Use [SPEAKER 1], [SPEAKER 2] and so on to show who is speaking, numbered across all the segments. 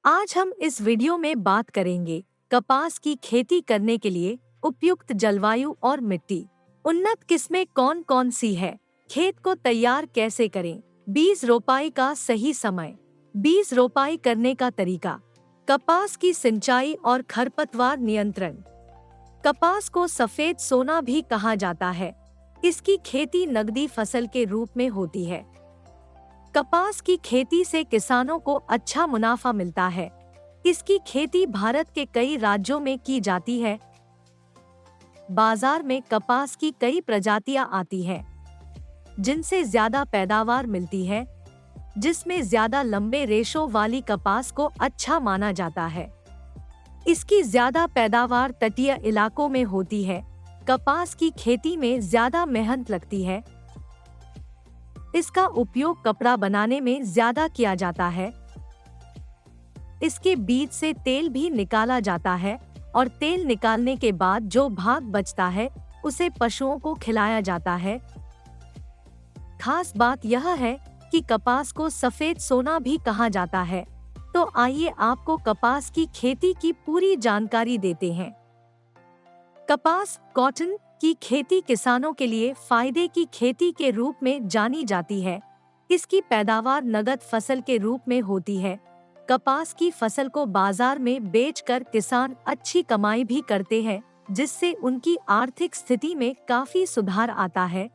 [SPEAKER 1] आज हम इस वीडियो में बात करेंगे कपास की खेती करने के लिए उपयुक्त जलवायु और मिट्टी। उन्नत किस्में कौन कौन सी है, खेत को तैयार कैसे करें, बीज रोपाई का सही समय, बीज रोपाई करने का तरीका, कपास की सिंचाई और खरपतवार नियंत्रण। कपास को सफेद सोना भी कहा जाता है। इसकी खेती नगदी फसल के रूप में होती है। कपास की खेती से किसानों को अच्छा मुनाफा मिलता है। इसकी खेती भारत के कई राज्यों में की जाती है। बाजार में कपास की कई प्रजातियां आती हैं, जिनसे ज्यादा पैदावार मिलती है। जिसमें ज्यादा लंबे रेशों वाली कपास को अच्छा माना जाता है। इसकी ज्यादा पैदावार तटीय इलाकों में होती है। कपास की खेती में ज्यादा मेहनत लगती है। इसका उपयोग कपड़ा बनाने में ज्यादा किया जाता है। इसके बीज से तेल भी निकाला जाता है और तेल निकालने के बाद जो भाग बचता है उसे पशुओं को खिलाया जाता है। खास बात यह है कि कपास को सफेद सोना भी कहा जाता है। तो आइए आपको कपास की खेती की पूरी जानकारी देते हैं। कपास कॉटन की खेती किसानों के लिए फायदे की खेती के रूप में जानी जाती है। इसकी पैदावार नगद फसल के रूप में होती है। कपास की फसल को बाजार में बेचकर किसान अच्छी कमाई भी करते हैं, जिससे उनकी आर्थिक स्थिति में काफी सुधार आता है।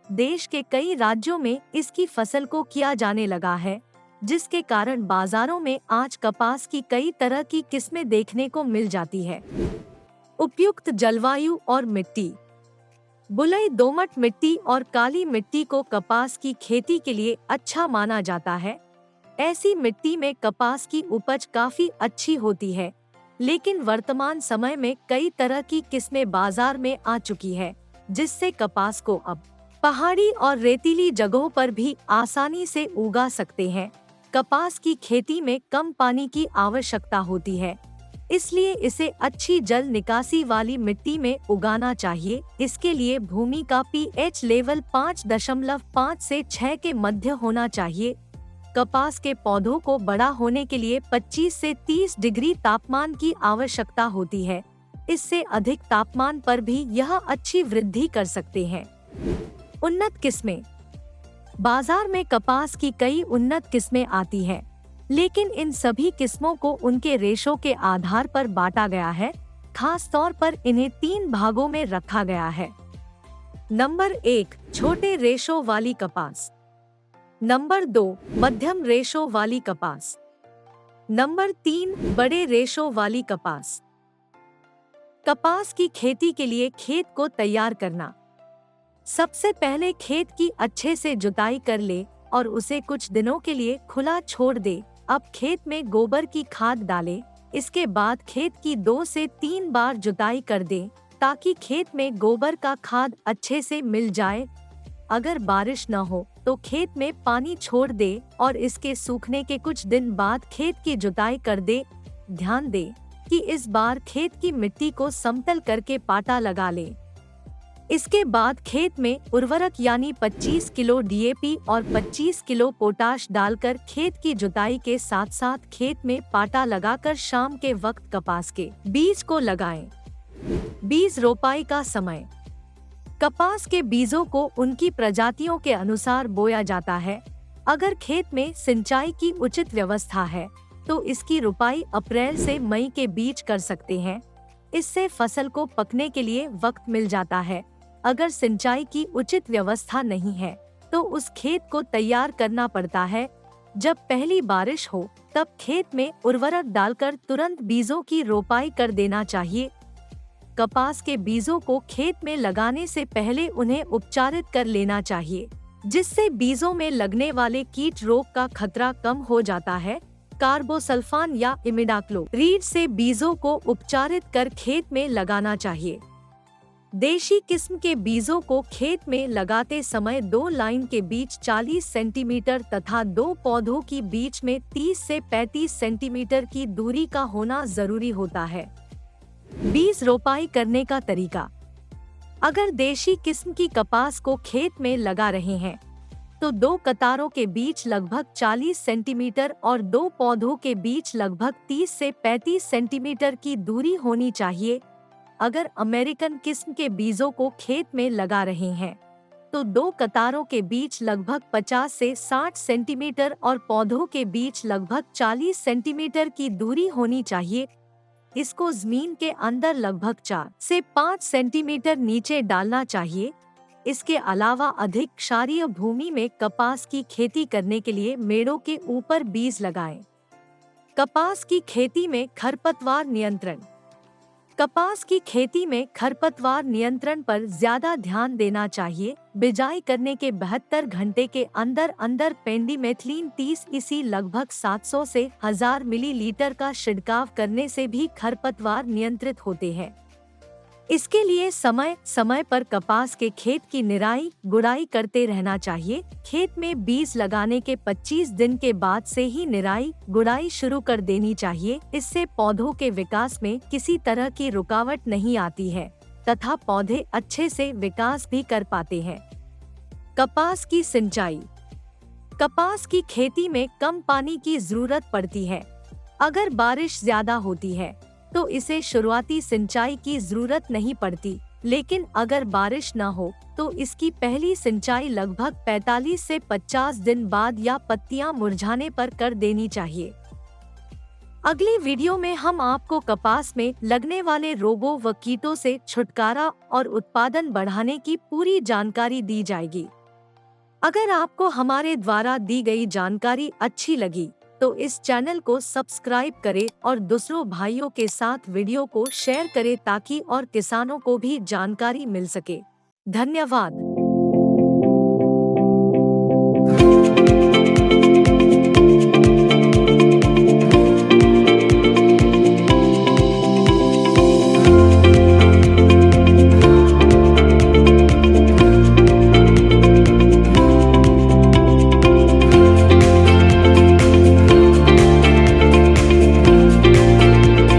[SPEAKER 1] देश के कई राज्यों में इसकी फसल को किया जाने लगा है, जिसके कारण बाजारों में आज कपास की कई तरह की किस्में देखने को मिल जाती है। उपयुक्त जलवायु और मिट्टी। बलुई दोमट मिट्टी और काली मिट्टी को कपास की खेती के लिए अच्छा माना जाता है। ऐसी मिट्टी में कपास की उपज काफी अच्छी होती है, लेकिन वर्तमान समय में कई तरह की किस्में बाजार में आ चुकी है, जिससे कपास को अब पहाड़ी और रेतीली जगहों पर भी आसानी से उगा सकते हैं। कपास की खेती में कम पानी की आवश्यकता होती है, इसलिए इसे अच्छी जल निकासी वाली मिट्टी में उगाना चाहिए। इसके लिए भूमि का पीएच लेवल 5.5 से 6 के मध्य होना चाहिए। कपास के पौधों को बड़ा होने के लिए 25 से 30 डिग्री तापमान की आवश्यकता होती है। इससे अधिक तापमान पर भी यह अच्छी वृद्धि कर सकते हैं। उन्नत किस्में। बाजार में कपास की कई उन्नत किस्में आती हैं, लेकिन इन सभी किस्मों को उनके रेशों के आधार पर बांटा गया है। खास तौर पर इन्हें 3 भागों में रखा गया है। नंबर 1, छोटे रेशों वाली कपास। नंबर 2, मध्यम रेशों वाली कपास। नंबर 3, बड़े रेशों वाली कपास। कपास की खेती के लिए खेत को तैयार करना। सबसे पहले खेत की अच्छे से जुताई कर ले और उसे कुछ दिनों के लिए खुला छोड़ दे। अब खेत में गोबर की खाद डालें। इसके बाद खेत की 2 से 3 बार जुताई कर दें, ताकि खेत में गोबर का खाद अच्छे से मिल जाए। अगर बारिश न हो तो खेत में पानी छोड़ दे और इसके सूखने के कुछ दिन बाद खेत की जुताई कर दे। ध्यान दें कि इस बार खेत की मिट्टी को समतल करके पाटा लगा लें। इसके बाद खेत में उर्वरक यानी 25 किलो डीएपी और 25 किलो पोटाश डालकर खेत की जुताई के साथ साथ खेत में पाटा लगाकर शाम के वक्त कपास के बीज को लगाएं। बीज रोपाई का समय। कपास के बीजों को उनकी प्रजातियों के अनुसार बोया जाता है। अगर खेत में सिंचाई की उचित व्यवस्था है तो इसकी रोपाई अप्रैल से मई के बीच कर सकते हैं। इससे फसल को पकने के लिए वक्त मिल जाता है। अगर सिंचाई की उचित व्यवस्था नहीं है तो उस खेत को तैयार करना पड़ता है। जब पहली बारिश हो तब खेत में उर्वरक डालकर तुरंत बीजों की रोपाई कर देना चाहिए। कपास के बीजों को खेत में लगाने से पहले उन्हें उपचारित कर लेना चाहिए, जिससे बीजों में लगने वाले कीट रोग का खतरा कम हो जाता है। कार्बोसल्फान या इमिडाक्लोप्रिड से बीजों को उपचारित कर खेत में लगाना चाहिए। देशी किस्म के बीजों को खेत में लगाते समय 2 लाइन के बीच 40 सेंटीमीटर तथा 2 पौधों की बीच में 30 से 35 सेंटीमीटर की दूरी का होना जरूरी होता है। बीज रोपाई करने का तरीका। अगर देशी किस्म की कपास को खेत में लगा रहे हैं तो 2 कतारों के बीच लगभग 40 सेंटीमीटर और 2 पौधों के बीच लगभग 30 से 35 सेंटीमीटर की दूरी होनी चाहिए। अगर अमेरिकन किस्म के बीजों को खेत में लगा रहे हैं तो 2 कतारों के बीच लगभग 50 से 60 सेंटीमीटर और पौधों के बीच लगभग 40 सेंटीमीटर की दूरी होनी चाहिए। इसको जमीन के अंदर लगभग 4 से 5 सेंटीमीटर नीचे डालना चाहिए। इसके अलावा अधिक क्षारीय भूमि में कपास की खेती करने के लिए मेड़ों के ऊपर बीज लगाएं। कपास की खेती में खरपतवार नियंत्रण। कपास की खेती में खरपतवार नियंत्रण पर ज्यादा ध्यान देना चाहिए। बिजाई करने के 72 घंटे के अंदर अंदर पेंडिमेथलिन 30 इसी लगभग 700 से 1000 मिलीलीटर का छिड़काव करने से भी खरपतवार नियंत्रित होते हैं। इसके लिए समय समय पर कपास के खेत की निराई गुड़ाई करते रहना चाहिए। खेत में बीज लगाने के 25 दिन के बाद से ही निराई गुड़ाई शुरू कर देनी चाहिए। इससे पौधों के विकास में किसी तरह की रुकावट नहीं आती है तथा पौधे अच्छे से विकास भी कर पाते हैं। कपास की सिंचाई। कपास की खेती में कम पानी की जरूरत पड़ती है। अगर बारिश ज्यादा होती है तो इसे शुरुआती सिंचाई की जरूरत नहीं पड़ती, लेकिन अगर बारिश न हो तो इसकी पहली सिंचाई लगभग 45 से 50 दिन बाद या पत्तियां मुरझाने पर कर देनी चाहिए। अगली वीडियो में हम आपको कपास में लगने वाले रोगों व कीटों से छुटकारा और उत्पादन बढ़ाने की पूरी जानकारी दी जाएगी। अगर आपको हमारे द्वारा दी गई जानकारी अच्छी लगी तो इस चैनल को सब्सक्राइब करें और दूसरों भाइयों के साथ वीडियो को शेयर करें ताकि और किसानों को भी जानकारी मिल सके। धन्यवाद।